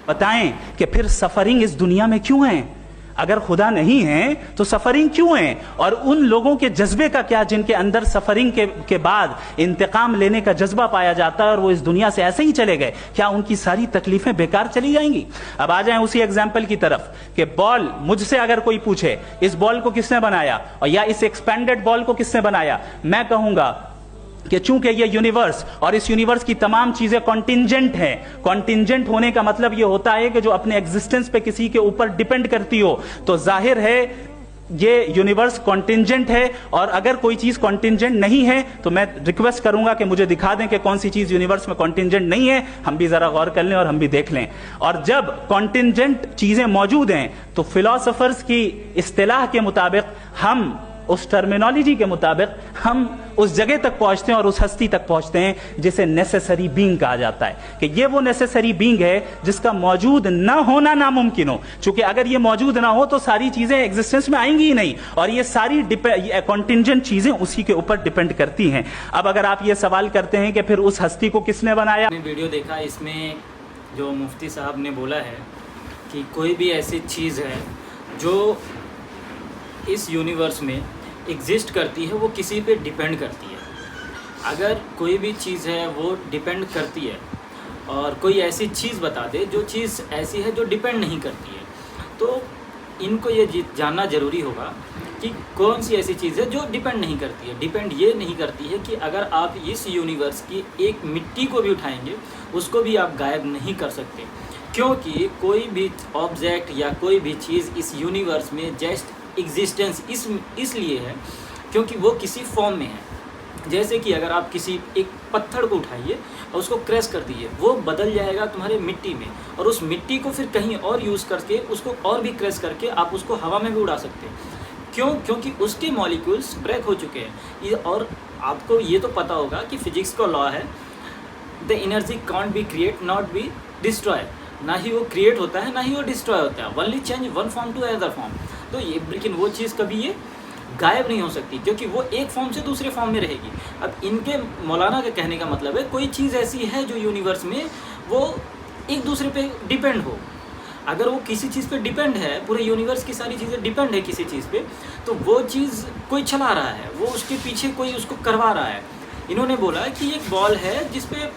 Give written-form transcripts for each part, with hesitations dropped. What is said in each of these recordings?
बताएं कि फिर सफरिंग इस दुनिया में क्यों है? अगर खुदा नहीं है तो सफरिंग क्यों है? और उन लोगों के जज्बे का क्या जिनके अंदर सफरिंग के बाद इंतकाम लेने का जज्बा पाया जाता है और वो इस दुनिया से ऐसे ही चले गए, क्या उनकी सारी तकलीफें बेकार चली जाएंगी? अब आ जाएं उसी एग्जाम्पल की तरफ कि बॉल, मुझसे अगर कोई पूछे इस बॉल को किसने बनाया और या इस एक्सपेंडेड बॉल को किसने बनाया, मैं कहूंगा कि चूंकि ये यूनिवर्स और इस यूनिवर्स की तमाम चीजें कॉन्टिंजेंट हैं। कॉन्टिंजेंट होने का मतलब ये होता है कि जो अपने एग्जिस्टेंस पे किसी के ऊपर डिपेंड करती हो, तो जाहिर है ये यूनिवर्स कॉन्टिंजेंट है। और अगर कोई चीज कॉन्टिंजेंट नहीं है तो मैं रिक्वेस्ट करूंगा कि मुझे दिखा दें कि कौन सी चीज यूनिवर्स में कॉन्टिंजेंट नहीं है, हम भी जरा गौर कर लें और हम भी देख लें। और जब कॉन्टिंजेंट चीजें मौजूद हैं तो फिलोसोफर्स की इस्तिलाह के मुताबिक, हम उस टर्मिनोलॉजी के मुताबिक हम उस जगह तक पहुंचते हैं और उस हस्ती तक पहुंचते हैं जिसे नेसेसरी बीइंग कहा जाता है, कि ये वो नेसेसरी बीइंग है जिसका मौजूद ना होना नामुमकिन हो। क्योंकि अगर ये मौजूद ना हो तो सारी चीजें एग्जिस्टेंस में आएंगी ही नहीं, और ये सारी कॉन्टिंजेंट चीजें उसी के ऊपर डिपेंड करती हैं। अब अगर आप ये सवाल करते हैं कि फिर उस हस्ती को किसने बनाया, वीडियो देखा, इसमें जो मुफ्ती साहब ने बोला है कि कोई भी ऐसी चीज़ है जो इस यूनिवर्स में एग्जिस्ट करती है वो किसी पे डिपेंड करती है। अगर कोई भी चीज़ है वो डिपेंड करती है और कोई ऐसी चीज़ बता दे जो चीज़ ऐसी है जो डिपेंड नहीं करती है, तो इनको ये जानना ज़रूरी होगा कि कौन सी ऐसी चीज़ है जो डिपेंड नहीं करती है। डिपेंड ये नहीं करती है कि अगर आप इस यूनिवर्स की एक मिट्टी को भी उठाएंगे उसको भी आप गायब नहीं कर सकते, क्योंकि कोई भी ऑब्जेक्ट या कोई भी चीज़ इस यूनिवर्स में जस्ट एग्जिस्टेंस इसलिए है क्योंकि वो किसी फॉर्म में है। जैसे कि अगर आप किसी एक पत्थर को उठाइए और उसको क्रैश कर दीजिए, वो बदल जाएगा तुम्हारे मिट्टी में, और उस मिट्टी को फिर कहीं और यूज़ करके उसको और भी क्रैश करके आप उसको हवा में भी उड़ा सकते हैं। क्यों? क्योंकि उसके मॉलिक्यूल्स ब्रेक हो चुके हैं। और आपको ये तो पता होगा कि फिजिक्स का लॉ है, the energy can't be create not be destroy. ना ही वो क्रिएट होता है ना ही वो डिस्ट्रॉय होता है, only change one form to other form. तो ये, लेकिन वो चीज़ कभी ये गायब नहीं हो सकती क्योंकि वो एक फॉर्म से दूसरे फॉर्म में रहेगी। अब इनके मौलाना के कहने का मतलब है कोई चीज़ ऐसी है जो यूनिवर्स में वो एक दूसरे पे डिपेंड हो। अगर वो किसी चीज़ पे डिपेंड है, पूरे यूनिवर्स की सारी चीज़ें डिपेंड है किसी चीज़ पे, तो वो चीज़ कोई चला रहा है, वो उसके पीछे कोई उसको करवा रहा है। इन्होंने बोला कि एक बॉल है जिसपे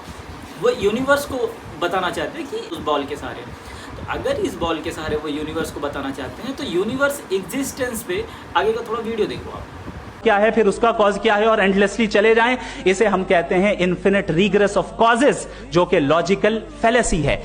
वो यूनिवर्स को बताना चाहते हैं कि उस बॉल के सहारे, तो अगर इस बॉल के सहारे वो यूनिवर्स को बताना चाहते हैं तो यूनिवर्स एग्जिस्टेंस पे आगे का थोड़ा वीडियो देखो आप, क्या है, फिर उसका कॉज क्या है, और एंडलेसली चले जाएं। इसे हम कहते हैं इन्फिनिट रिग्रेस ऑफ कॉजेस, जो कि लॉजिकल फैलेसी है।